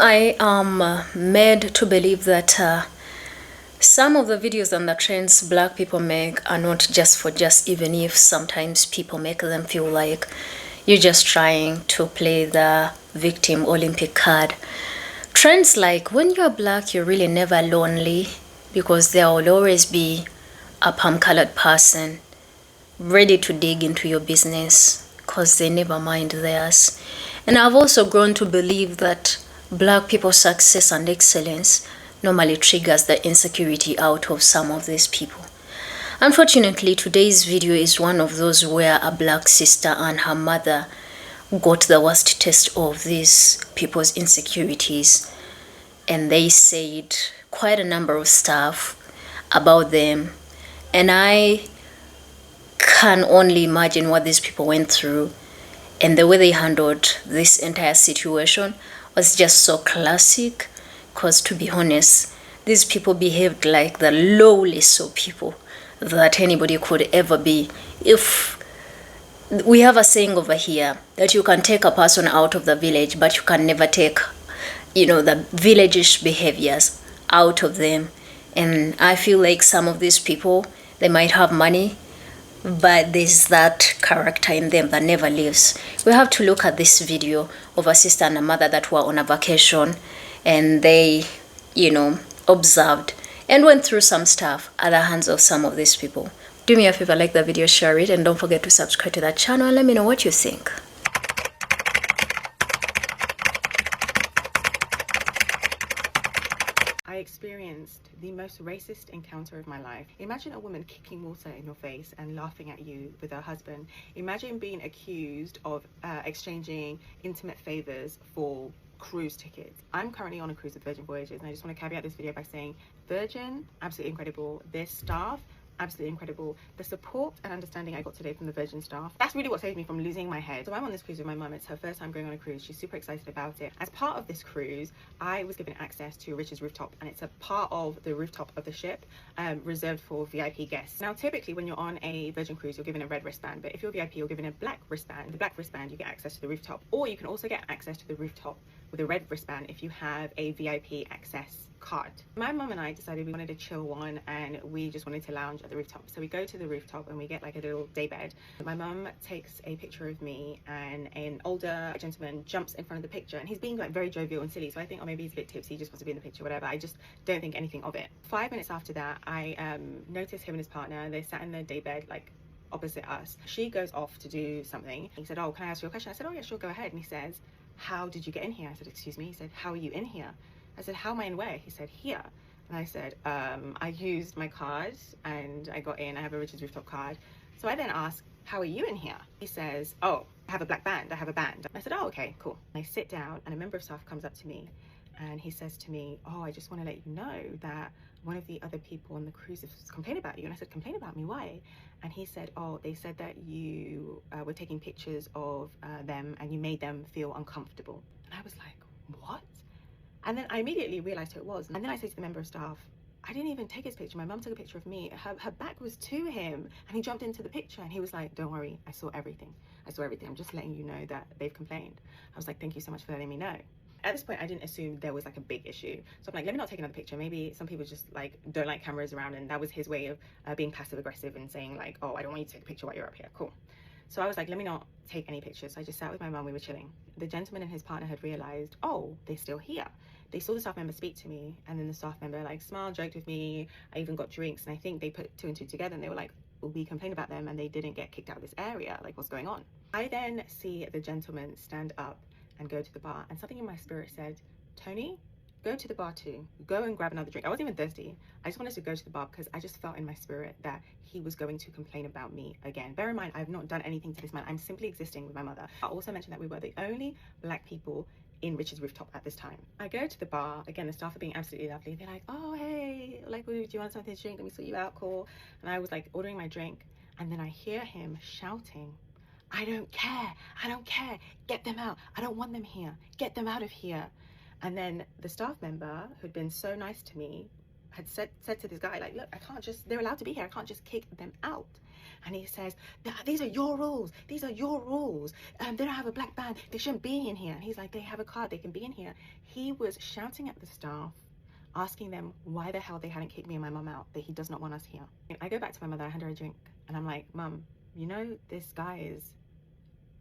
I am made to believe that some of the videos and the trends black people make are not just for just, even if sometimes people make them feel like you're just trying to play the victim Olympic card. Trends like when you're black, you're really never lonely because there will always be a palm-colored person ready to dig into your business because they never mind theirs. And I've also grown to believe that black people's success and excellence normally triggers the insecurity out of some of these people. Unfortunately, today's video is one of those where a black sister and her mother got the worst taste of these people's insecurities, and they said quite a number of stuff about them, and I can only imagine what these people went through, and the way they handled this entire situation was just so classic. Because to be honest, these people behaved like the lowest of people that anybody could ever be. If we have a saying over here that you can take a person out of the village, but you can never take, the villageish behaviors out of them. And I feel like some of these people, they might have money, but there's that character in them that never leaves. We have to look at this video of a sister and a mother that were on a vacation, and they, observed and went through some stuff at the hands of some of these people. Do me a favor, like the video, share it, and don't forget to subscribe to that channel and let me know what you think. I experienced the most racist encounter of my life. Imagine a woman kicking water in your face and laughing at you with her husband. Imagine being accused of exchanging intimate favors for cruise tickets. I'm currently on a cruise with Virgin Voyages, and I just want to caveat this video by saying Virgin, absolutely incredible. Their staff, absolutely incredible. The support and understanding I got today from the Virgin staff, that's really what saved me from losing my head. So I'm on this cruise with my mum. It's her first time going on a cruise. She's super excited about it. As part of this cruise, I was given access to Rich's rooftop, and it's a part of the rooftop of the ship reserved for VIP guests. Now, typically when you're on a Virgin cruise, you're given a red wristband, but if you're VIP, you're given a black wristband. The black wristband, you get access to the rooftop, or you can also get access to the rooftop with a red wristband if you have a VIP access card. My mum and I decided we wanted a chill one, and we just wanted to lounge at the rooftop. So we go to the rooftop and we get like a little day bed. My mum takes a picture of me, and an older gentleman jumps in front of the picture, and he's being like very jovial and silly. So I think, oh, maybe he's a bit tipsy, he just wants to be in the picture, whatever. I just don't think anything of it. 5 minutes after that, I noticed him and his partner. They sat in the day bed like opposite us. She goes off to do something. He said, oh, can I ask you a question? I said, oh yeah, sure, go ahead. And he says, how did you get in here? I said, excuse me. He said, how are you in here? I said, how am I in where? He said, here. And I said, I used my card and I got in. I have a Richard's rooftop card. So I then asked, how are you in here? He says, oh, I have a black band. I have a band. I said, oh, okay, cool. I sit down, and a member of staff comes up to me, and he says to me, oh, I just want to let you know that one of the other people on the cruise has complained about you. And I said, complain about me? Why? And he said, oh, they said that you were taking pictures of them and you made them feel uncomfortable. And I was like, what? And then I immediately realized who it was. And then I said to the member of staff, I didn't even take his picture. My mum took a picture of me. Her back was to him, and he jumped into the picture, and he was like, don't worry, I saw everything. I saw everything. I'm just letting you know that they've complained. I was like, thank you so much for letting me know. At this point, I didn't assume there was like a big issue. So I'm like, let me not take another picture. Maybe some people just like don't like cameras around, and that was his way of being passive aggressive and saying like, oh, I don't want you to take a picture while you're up here. Cool. So I was like, let me not take any pictures. So I just sat with my mum, we were chilling. The gentleman and his partner had realized, oh, they're still here. They saw the staff member speak to me, and then the staff member like smiled, joked with me. I even got drinks, and I think they put 2 and 2 together, and they were like, we complained about them and they didn't get kicked out of this area. Like, what's going on? I then see the gentleman stand up and go to the bar, and something in my spirit said, Tony, go to the bar too. Go and grab another drink. I wasn't even thirsty. I just wanted to go to the bar because I just felt in my spirit that he was going to complain about me again. Bear in mind, I've not done anything to this man. I'm simply existing with my mother. I also mentioned that we were the only black people in Richard's rooftop at this time. I go to the bar. Again, the staff are being absolutely lovely. They're like, oh, hey, like, do you want something to drink? Let me sort you out, cool. And I was like ordering my drink, and then I hear him shouting, I don't care. I don't care. Get them out. I don't want them here. Get them out of here. And then the staff member who'd been so nice to me had said to this guy, like, look, I can't just, they're allowed to be here. I can't just kick them out. and he says, these are your rules, these are your rules, they don't have a black band, they shouldn't be in here. And he's like, they have a card, they can be in here. He was shouting at the staff, asking them why the hell they hadn't kicked me and my mum out, that he does not want us here. I go back to my mother, I hand her a drink, and I'm like, Mum, you know this guy is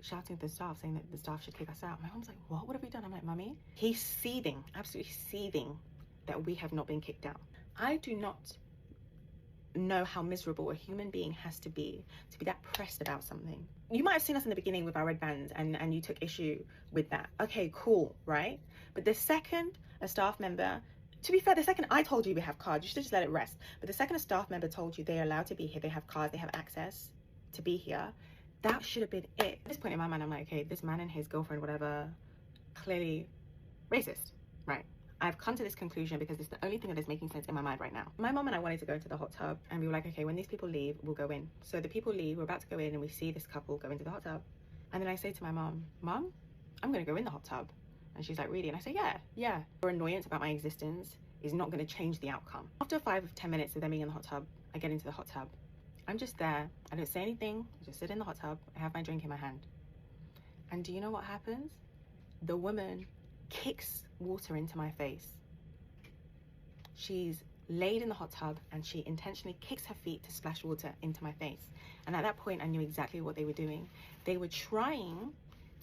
shouting at the staff, saying that the staff should kick us out. My mom's like, what have we done? I'm like, Mummy, he's seething, absolutely seething that we have not been kicked out. I do not know how miserable a human being has to be that pressed about something. You might have seen us in the beginning with our red bands and you took issue with that. Okay, cool, right? But the second a staff member, to be fair, the second I told you we have cards, you should just let it rest. But the second a staff member told you they're allowed to be here, they have cards, they have access to be here, that should have been it. At this point in my mind, I'm like, okay, this man and his girlfriend, whatever, clearly racist, right? I've come to this conclusion because it's the only thing that is making sense in my mind right now. My mom and I wanted to go into the hot tub, and we were like, okay, when these people leave, we'll go in. So the people leave, we're about to go in, and we see this couple go into the hot tub. And then I say to my mom, Mom, I'm gonna go in the hot tub. And she's like, really? And I say, yeah. Your annoyance about my existence is not gonna change the outcome. After 5 or 10 minutes of them being in the hot tub, I get into the hot tub. I'm just there, I don't say anything, I just sit in the hot tub, I have my drink in my hand. And do you know what happens? The woman kicks water into my face. She's laid in the hot tub and she intentionally kicks her feet to splash water into my face. And at that point, I knew exactly what they were doing. They were trying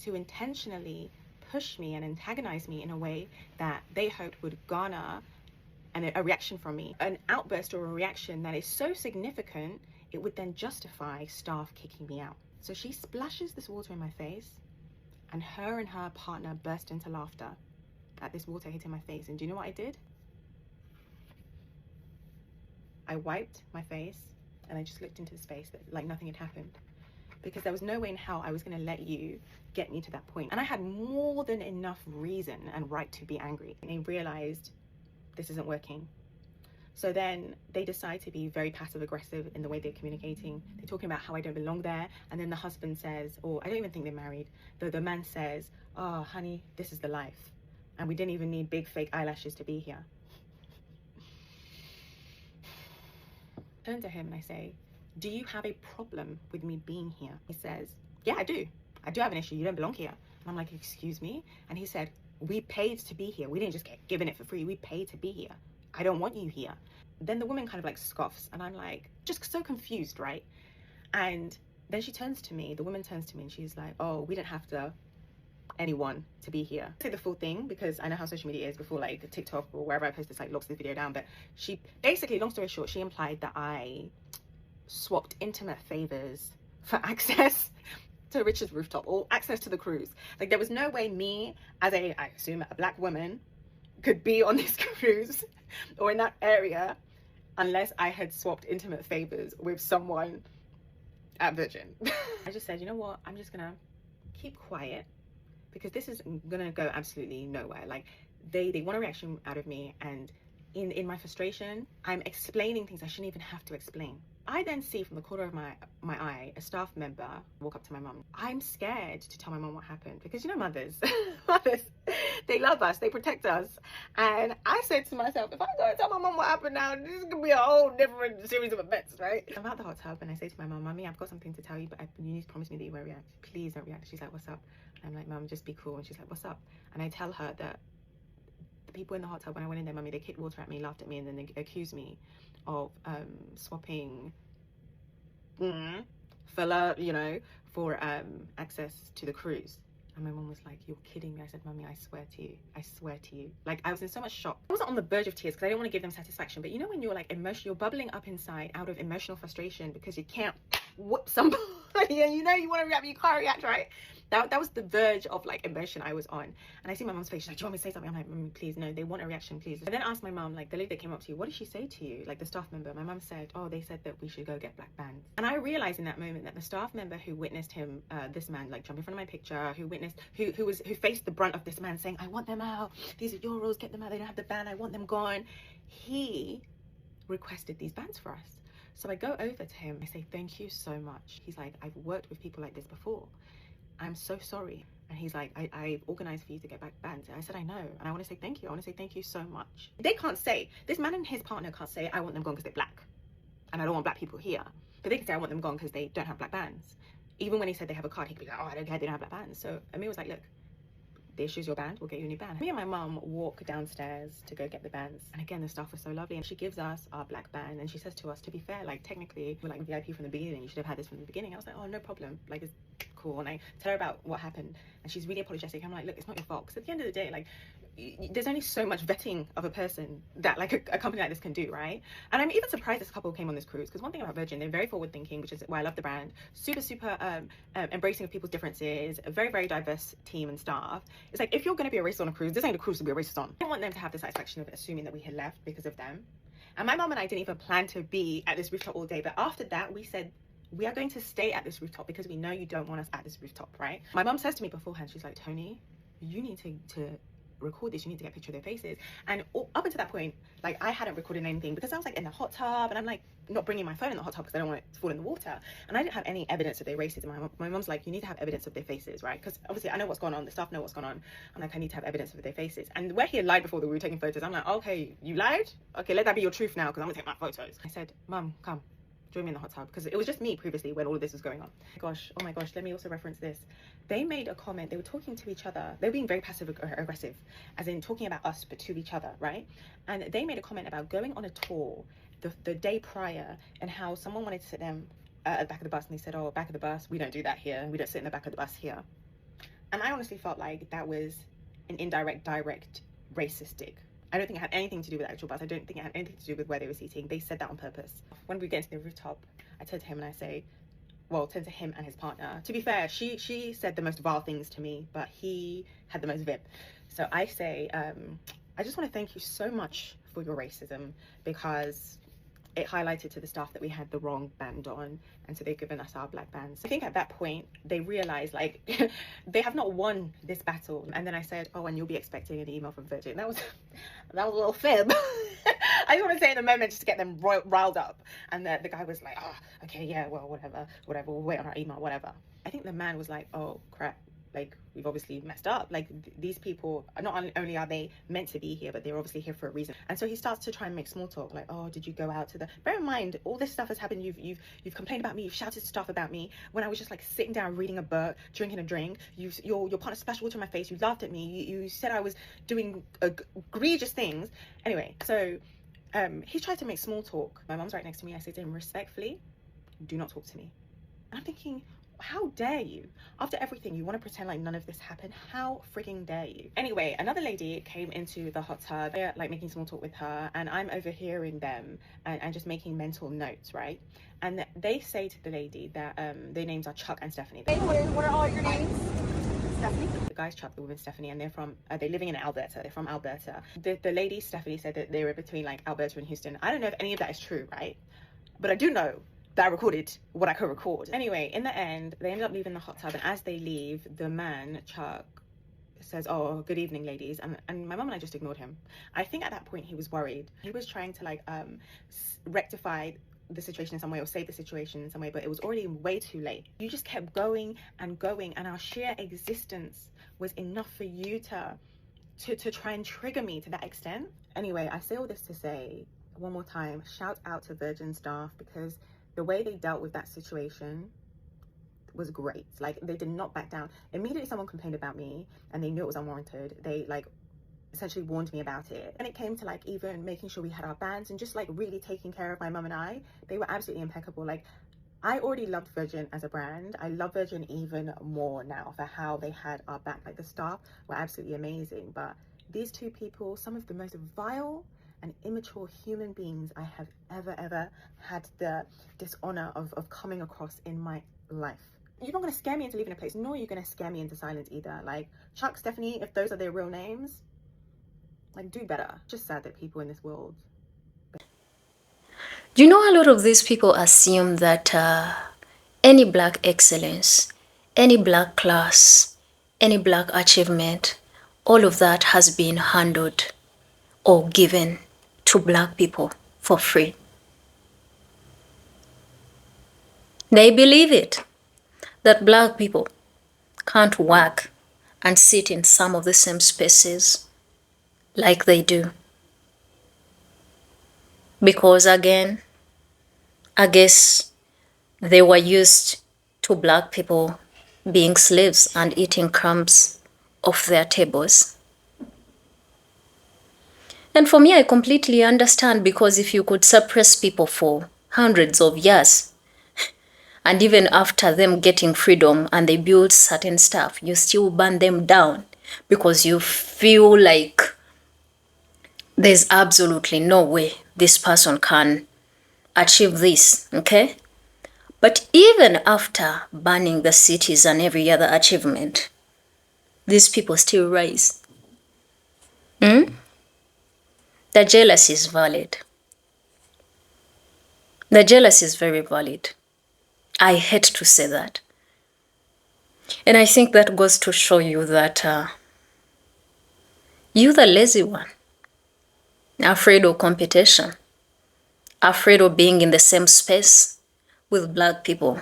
to intentionally push me and antagonize me in a way that they hoped would garner a reaction from me. An outburst or a reaction that is so significant, it would then justify staff kicking me out. So she splashes this water in my face, and her partner burst into laughter at this water hitting my face. And do you know what I did? I wiped my face and I just looked into the space like nothing had happened, because there was no way in hell I was going to let you get me to that point. And I had more than enough reason and right to be angry. And they realized this isn't working. So then they decide to be very passive aggressive in the way they're communicating. They're talking about how I don't belong there. And then the husband says, or I don't even think they're married, the man says, oh honey, this is the life, and we didn't even need big fake eyelashes to be here. I turn to him and I say, do you have a problem with me being here? He says, yeah, I do have an issue, you don't belong here. And I'm like, excuse me? And he said, we paid to be here, we didn't just get given it for free, we paid to be here, I don't want you here. Then the woman kind of like scoffs, and I'm like, just so confused, right? And then she turns to me, the woman turns to me and she's like, oh, we didn't have to anyone to be here. I say the full thing because I know how social media is before, like TikTok or wherever I post this, like locks the video down. But she basically, long story short, she implied that I swapped intimate favors for access to Richard's rooftop or access to the cruise. Like there was no way me as I assume a black woman could be on this cruise or in that area unless I had swapped intimate favors with someone at Virgin. I just said, you know what, I'm just gonna keep quiet because this is gonna go absolutely nowhere. Like they want a reaction out of me, and in my frustration, I'm explaining things I shouldn't even have to explain. I then see from the corner of my eye a staff member walk up to my mum. I'm scared to tell my mum what happened because, you know, mothers, they love us, they protect us. And I said to myself, if I go and tell my mum what happened now, this is gonna be a whole different series of events, right? I'm at the hot tub and I say to my mum, Mummy, I've got something to tell you, but you need to promise me that you won't react. Please don't react. She's like, what's up? And I'm like, Mum, just be cool. And she's like, what's up? And I tell her that the people in the hot tub, when I went in there, Mummy, they kicked water at me, laughed at me, and then they accused me of swapping fella, you know, for access to the cruise. And my mum was like, you're kidding me. I said, Mummy, I swear to you. Like, I was in so much shock. I wasn't on the verge of tears because I didn't want to give them satisfaction, but you know when you're like you're bubbling up inside out of emotional frustration because you can't whoop somebody and you know you want to react but you can't react, right? That was the verge of like emotion I was on. And I see my mum's face, she's like, do you want me to say something? I'm like, Mummy, please, no, they want a reaction, please. I then asked my mum, like, the lady that came up to you, what did she say to you? Like the staff member. My mum said, oh, they said that we should go get black bands. And I realized in that moment that the staff member who witnessed him, this man, like jump in front of my picture, who faced the brunt of this man saying, I want them out, these are your rules, get them out, they don't have the band, I want them gone. He requested these bands for us. So I go over to him, I say, thank you so much. He's like, I've worked with people like this before. I'm so sorry. And he's like, I've organized for you to get back bands. I said, I know. And I want to say thank you. I want to say thank you so much. They can't say, this man and his partner can't say, I want them gone because they're black. And I don't want black people here. But they can say I want them gone because they don't have black bands. Even when he said they have a card, he'd be like, oh, I don't care, they don't have black bands. So Amir was like, look, the issue's your band, we'll get you a new band. Me and my mum walk downstairs to go get the bands, and again the staff was so lovely, and she gives us our black band, and she says to us, to be fair, like technically we're like VIP from the beginning, you should have had this from the beginning. I was like, oh, no problem, like it's cool. And I tell her about what happened, and she's really apologetic. I'm like, look, it's not your fault, because at the end of the day, like, there's only so much vetting of a person that like a company like this can do, right? And I'm even surprised this couple came on this cruise, because one thing about Virgin, they're very forward thinking, which is why I love the brand. Super embracing of people's differences, a very, very diverse team and staff. It's like, if you're going to be a racist on a cruise, this ain't a cruise to be a racist on. I didn't want them to have the satisfaction of assuming that we had left because of them. And my mom and I didn't even plan to be at this rooftop all day, but after that we said, we are going to stay at this rooftop because we know you don't want us at this rooftop, right? My mom says to me beforehand, she's like, Tony, you need to record this, you need to get a picture of their faces. And up until that point, like, I hadn't recorded anything because I was like in the hot tub, and I'm like not bringing my phone in the hot tub because I don't want it to fall in the water, and I didn't have any evidence of their racism. My mom's like, you need to have evidence of their faces, right? Because obviously I know what's going on, the staff know what's going on. I'm like, I need to have evidence of their faces. And where he had lied before that we were taking photos, I'm like, okay, you lied, okay, let that be your truth now, because I'm gonna take my photos. I said, Mum, come join me in the hot tub, because it was just me previously when all of this was going on. Oh my gosh, let me also reference this. They made a comment, they were talking to each other, they were being very passive aggressive, as in talking about us but to each other, right? And they made a comment about going on a tour the day prior, and how someone wanted to sit them at the back of the bus, and they said, oh, back of the bus, we don't do that here, we don't sit in the back of the bus here. And I honestly felt like that was an indirect, direct racistic. I don't think it had anything to do with the actual bus. I don't think it had anything to do with where they were seating. They said that on purpose. When we get into the rooftop, I turn to him and I say, well, turn to him and his partner. To be fair, she said the most vile things to me, but he had the most vip. So I say, I just want to thank you so much for your racism, because it highlighted to the staff that we had the wrong band on, and so they've given us our black bands. I think at that point they realized, like, they have not won this battle. And then I said, oh, and you'll be expecting an email from Virgin. That was a little fib. I just want to say in the moment, just to get them riled up. And the guy was like, oh, okay, yeah, well, whatever, we'll wait on our email, whatever. I think the man was like, oh crap, like, we've obviously messed up. Like, these people, not only are they meant to be here, but they're obviously here for a reason. And so he starts to try and make small talk, like, oh, did you go out to the... Bear in mind, all this stuff has happened. You've complained about me, you've shouted stuff about me when I was just like sitting down reading a book, drinking a drink. Your partner splashed water in my face, you laughed at me, you said I was doing egregious things. Anyway, so he tried to make small talk. My mom's right next to me. I say to him, respectfully, do not talk to me. And I'm thinking, how dare you? After everything, you want to pretend like none of this happened? How freaking dare you? Anyway, another lady came into the hot tub. They're like making small talk with her, and I'm overhearing them and just making mental notes, right? And they say to the lady that their names are Chuck and Stephanie. Hey, what are all your names? Stephanie. The guy's Chuck, the woman's Stephanie, and they're from they're living in Alberta. They're from Alberta. The lady Stephanie said that they were between like Alberta and Houston. I don't know if any of that is true, right? But I do know that I recorded what I could record. Anyway, in the end, they ended up leaving the hot tub, and as they leave, the man, Chuck, says, oh, good evening, ladies. And my mum and I just ignored him. I think at that point he was worried. He was trying to like rectify the situation in some way, or save the situation in some way, but it was already way too late. You just kept going and going, and our sheer existence was enough for you to try and trigger me to that extent. Anyway, I say all this to say, one more time, shout out to Virgin staff, because the way they dealt with that situation was great. Like, they did not back down. Immediately someone complained about me and they knew it was unwarranted, they like essentially warned me about it. And it came to like even making sure we had our bands and just like really taking care of my mum and I. They were absolutely impeccable. Like, I already loved Virgin as a brand. I love Virgin even more now for how they had our back. Like, the staff were absolutely amazing, but these two people, some of the most vile and immature human beings I have ever had the dishonor of coming across in my life. You're not going to scare me into leaving a place, nor are you going to scare me into silence either. Like, Chuck, Stephanie, if those are their real names, like, do better. Just sad that people in this world... You know, a lot of these people assume that any black excellence, any black class, any black achievement, all of that has been handled or given to black people for free. They believe it, that black people can't work and sit in some of the same spaces like they do. Because again, I guess They were used to black people being slaves and eating crumbs off their tables. And for me, I completely understand, because if you could suppress people for hundreds of years, and even after them getting freedom and they build certain stuff, you still burn them down because you feel like there's absolutely no way this person can achieve this, okay? But even after burning the cities and every other achievement, these people still rise. The jealousy is valid. The jealousy is very valid. I hate to say that. And I think that goes to show you that you're the lazy one, afraid of competition, afraid of being in the same space with black people.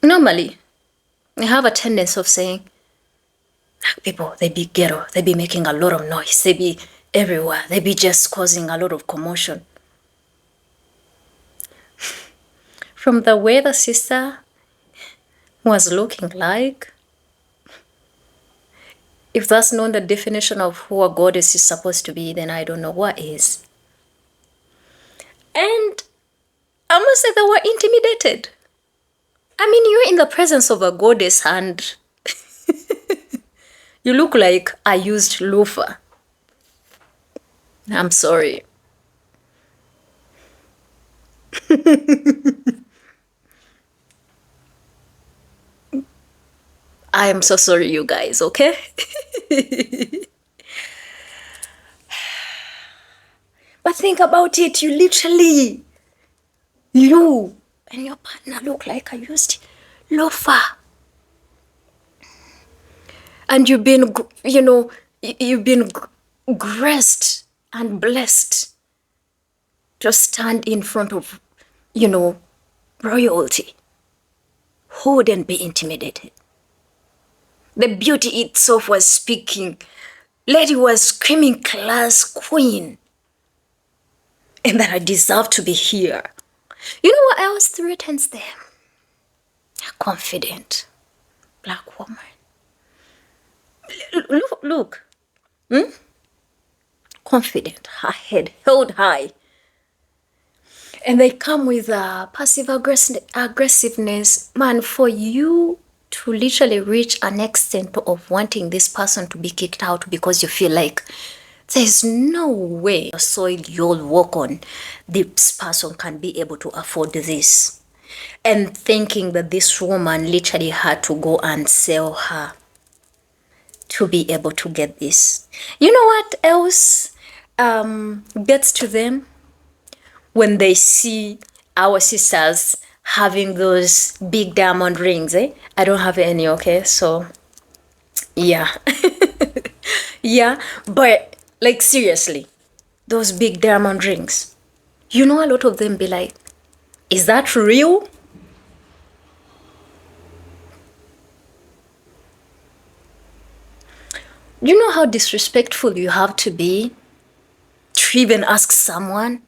Normally, we have a tendency of saying, black people, they be ghetto, they be making a lot of noise, they be everywhere, they be just causing a lot of commotion. From the way the sister was looking like, if that's not the definition of who a goddess is supposed to be, then I don't know what is. And I must say they were intimidated. I mean, you're in the presence of a goddess and you look like a used loofah. I'm sorry. I am so sorry, you guys, okay? But think about it, you and your partner look like a used loafer. And you've been, you've been graced and blessed to stand in front of, royalty. Who wouldn't be intimidated? The beauty itself was speaking. Lady was screaming, class queen. And that I deserve to be here. You know what else threatens them? A confident black woman. Look. Confident, her head held high. And they come with a passive aggressiveness. Man, for you to literally reach an extent of wanting this person to be kicked out because you feel like there's no way the soil you'll walk on, this person can be able to afford this. And thinking that this woman literally had to go and sell her to be able to get this. You know what else gets to them? When they see our sisters having those big diamond rings, eh? I don't have any, okay? So, yeah. Yeah, but like seriously, those big diamond rings, a lot of them be like, is that real? You know how disrespectful you have to be to even ask someone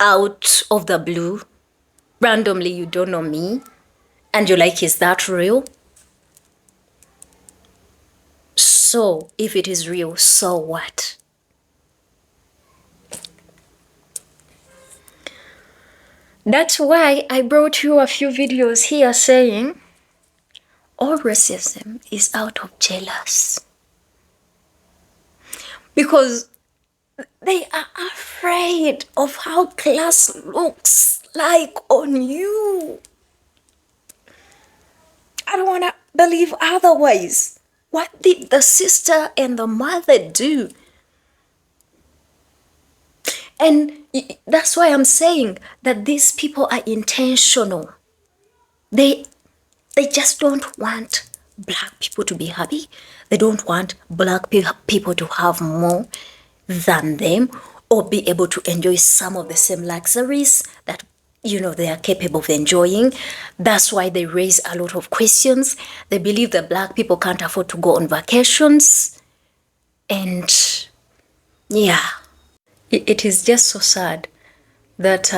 out of the blue, randomly, you don't know me, and you're like, is that real? So, if it is real, so what? That's why I brought you a few videos here saying all racism is out of jealous. Because they are afraid of how class looks like on you. I don't want to believe otherwise. What did the sister and the mother do? And that's why I'm saying that these people are intentional. They just don't want black people to be happy. They don't want black people to have more than them or be able to enjoy some of the same luxuries that they are capable of enjoying. That's why they raise a lot of questions. They believe that black people can't afford to go on vacations. And yeah, it is just so sad that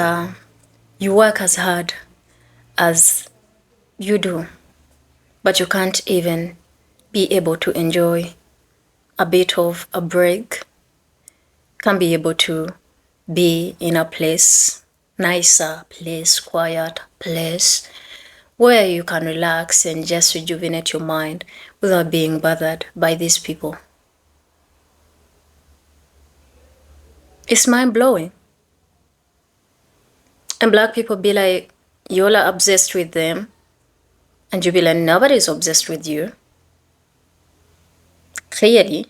You work as hard as you do, but you can't even be able to enjoy a bit of a break, can't be able to be in a place, nicer place, quiet place, where you can relax and just rejuvenate your mind without being bothered by these people. It's mind-blowing. And black people be like, you're obsessed with them. And you be like, nobody's obsessed with you. Clearly.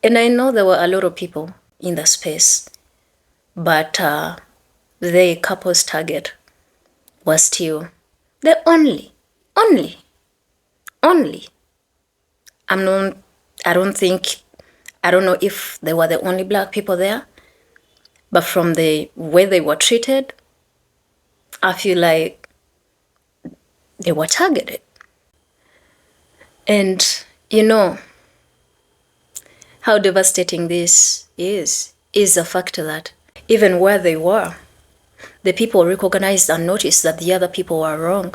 And I know there were a lot of people in the space, but the couple's target was still the only. I don't know if they were the only black people there, but from the way they were treated, I feel like they were targeted. And you know how devastating this is the fact that even where they were, the people recognized and noticed that the other people were wrong.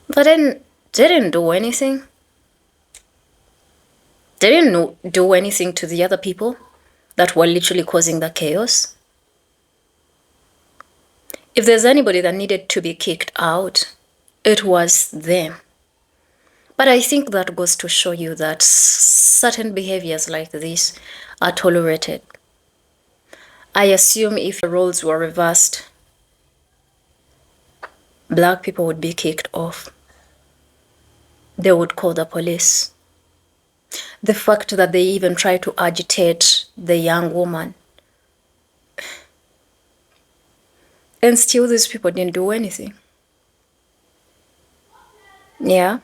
But then they didn't do anything. They didn't do anything to the other people that were literally causing the chaos. If there's anybody that needed to be kicked out, it was them. But I think that goes to show you that certain behaviors like this are tolerated. I assume if the roles were reversed, black people would be kicked off. They would call the police. The fact that they even try to agitate the young woman, and still these people didn't do anything. Yeah.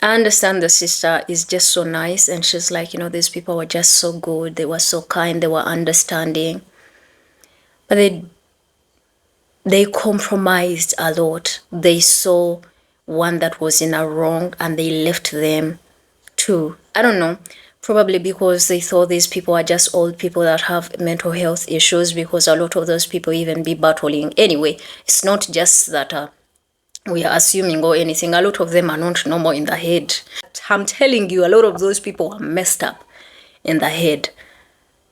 I understand the sister is just so nice and she's like, these people were just so good. They were so kind. They were understanding. But they compromised a lot. They saw one that was in a wrong and they left them to, I don't know, probably because they thought these people are just old people that have mental health issues, because a lot of those people even be battling. Anyway, it's not just that we are assuming or anything. A lot of them are not normal in the head. I'm telling you, a lot of those people are messed up in the head.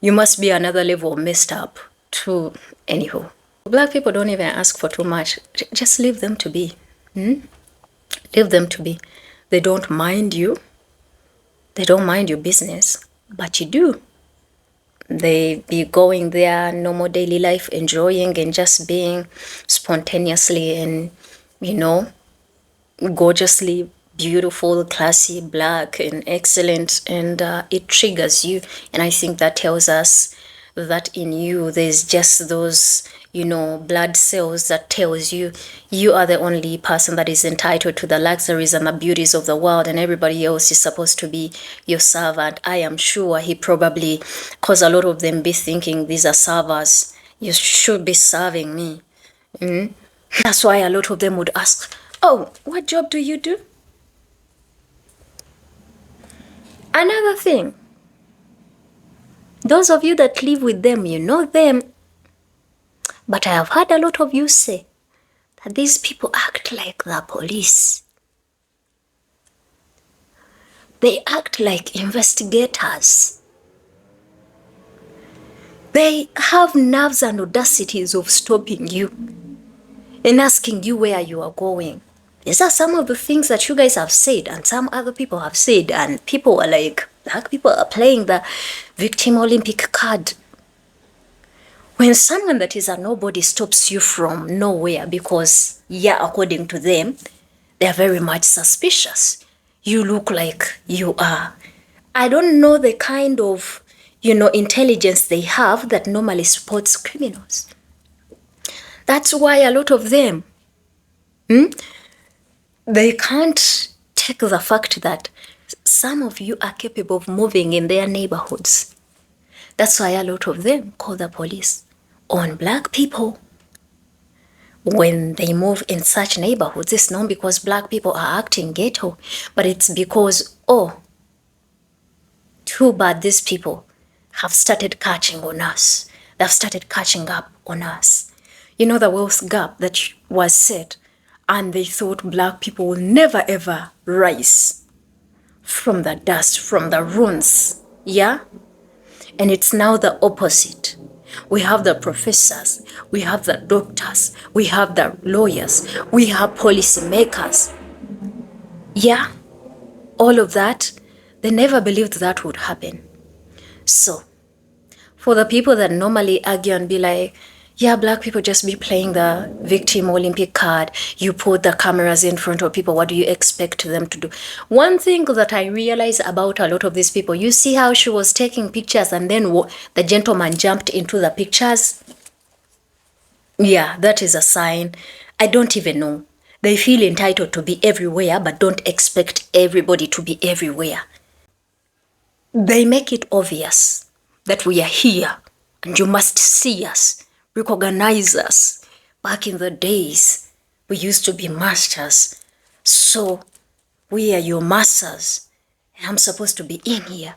You must be another level messed up to, anywho. Black people don't even ask for too much. Just leave them to be. Leave them to be. They don't mind you. They don't mind your business, but you do. They be going their normal daily life, enjoying and just being spontaneously and, gorgeously beautiful, classy, black, and excellent. And it triggers you. And I think that tells us that in you, there's just those, blood cells that tells you you are the only person that is entitled to the luxuries and the beauties of the world, and everybody else is supposed to be your servant. I am sure he probably, cause a lot of them be thinking these are servers. You should be serving me. That's why a lot of them would ask, oh, what job do you do? Another thing, those of you that live with them, you know them. But I have heard a lot of you say that these people act like the police. They act like investigators. They have nerves and audacities of stopping you and asking you where you are going. These are some of the things that you guys have said and some other people have said, and people are like, black people are playing the victim Olympic card. When someone that is a nobody stops you from nowhere because, according to them, they are very much suspicious. You look like you are. I don't know the kind of, intelligence they have that normally supports criminals. That's why a lot of them, they can't take the fact that some of you are capable of moving in their neighborhoods. That's why a lot of them call the police on black people. When they move in such neighborhoods, it's not because black people are acting ghetto, but it's because, to too bad these people have started catching on us. They've started catching up on us. You know, the wealth gap that was set, and they thought black people will never ever rise from the dust, from the ruins. Yeah? And it's now the opposite. We have the professors, we have the doctors, we have the lawyers, we have policymakers. Yeah? All of that, they never believed that would happen. So, for the people that normally argue and be like, yeah, black people just be playing the victim Olympic card. You put the cameras in front of people. What do you expect them to do? One thing that I realize about a lot of these people, you see how she was taking pictures and then the gentleman jumped into the pictures? Yeah, that is a sign. I don't even know. They feel entitled to be everywhere, but don't expect everybody to be everywhere. They make it obvious that we are here and you must see us, recognize us. Back in the days, we used to be masters. So we are your masters. And I'm supposed to be in here.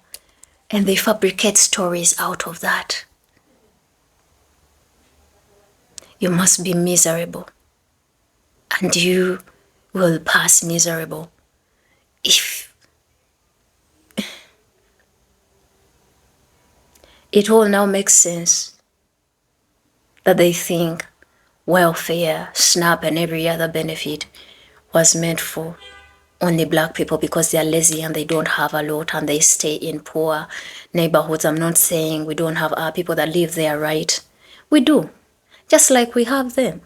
And they fabricate stories out of that. You must be miserable. And you will pass miserable if it all now makes sense that they think welfare, SNAP, and every other benefit was meant for only black people because they are lazy and they don't have a lot and they stay in poor neighborhoods. I'm not saying we don't have our people that live there, right? We do, just like we have them.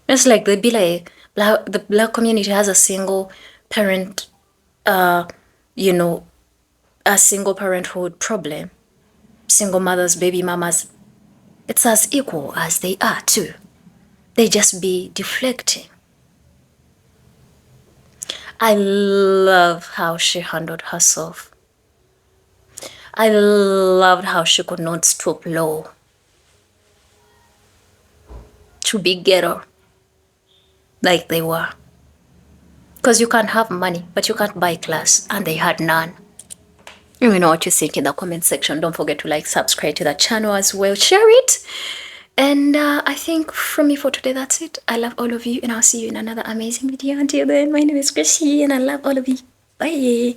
It's like they'd be like, the black community has a single parent, you know, a single parenthood problem. Single mothers, baby mamas, it's as equal as they are too. They just be deflecting. I love how she handled herself. I loved how she could not stoop low to be ghetto like they were. Because you can't have money, but you can't buy class, and they had none. Let me know what you think in the comment section. Don't forget to like, subscribe to the channel as well, share it. And I think from me for today, that's it. I love all of you, and I'll see you in another amazing video. Until then, my name is Chrissy, and I love all of you. Bye.